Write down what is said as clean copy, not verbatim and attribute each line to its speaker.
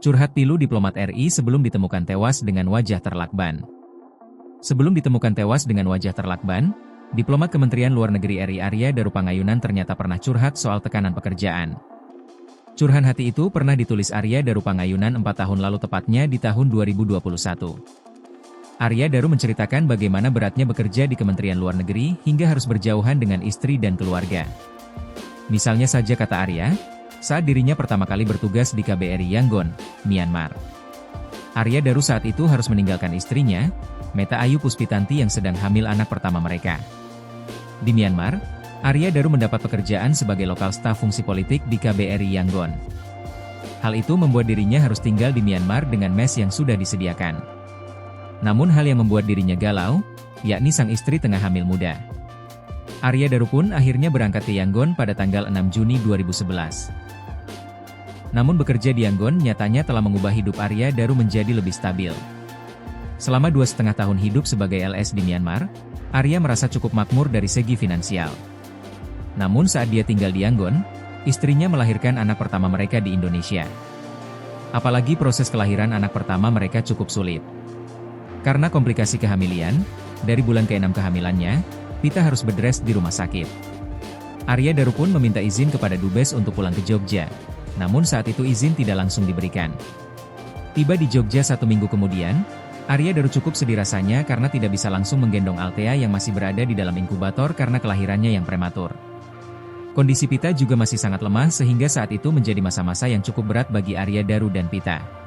Speaker 1: Curhat pilu diplomat RI sebelum ditemukan tewas dengan wajah terlakban. Sebelum ditemukan tewas dengan wajah terlakban, diplomat Kementerian Luar Negeri RI Arya Darupangayunan ternyata pernah curhat soal tekanan pekerjaan. Curhan hati itu pernah ditulis Arya Darupangayunan 4 tahun lalu, tepatnya di tahun 2021. Arya Daru menceritakan bagaimana beratnya bekerja di Kementerian Luar Negeri hingga harus berjauhan dengan istri dan keluarga. Misalnya saja, kata Arya, saat dirinya pertama kali bertugas di KBRI Yangon, Myanmar. Arya Daru saat itu harus meninggalkan istrinya, Meta Ayu Puspitanti, yang sedang hamil anak pertama mereka. Di Myanmar, Arya Daru mendapat pekerjaan sebagai lokal staf fungsi politik di KBRI Yangon. Hal itu membuat dirinya harus tinggal di Myanmar dengan mes yang sudah disediakan. Namun hal yang membuat dirinya galau, yakni sang istri tengah hamil muda. Arya Daru pun akhirnya berangkat ke Yangon pada tanggal 6 Juni 2011. Namun bekerja di Yangon nyatanya telah mengubah hidup Arya Daru menjadi lebih stabil. Selama 2,5 tahun hidup sebagai LS di Myanmar, Arya merasa cukup makmur dari segi finansial. Namun saat dia tinggal di Yangon, istrinya melahirkan anak pertama mereka di Indonesia. Apalagi proses kelahiran anak pertama mereka cukup sulit. Karena komplikasi kehamilan, dari bulan ke-6 kehamilannya, Pita harus bed-rest di rumah sakit. Arya Daru pun meminta izin kepada Dubes untuk pulang ke Jogja. Namun saat itu izin tidak langsung diberikan. Tiba di Jogja 1 minggu kemudian, Arya Daru cukup sedih rasanya karena tidak bisa langsung menggendong Althea yang masih berada di dalam inkubator karena kelahirannya yang prematur. Kondisi Pita juga masih sangat lemah sehingga saat itu menjadi masa-masa yang cukup berat bagi Arya Daru dan Pita.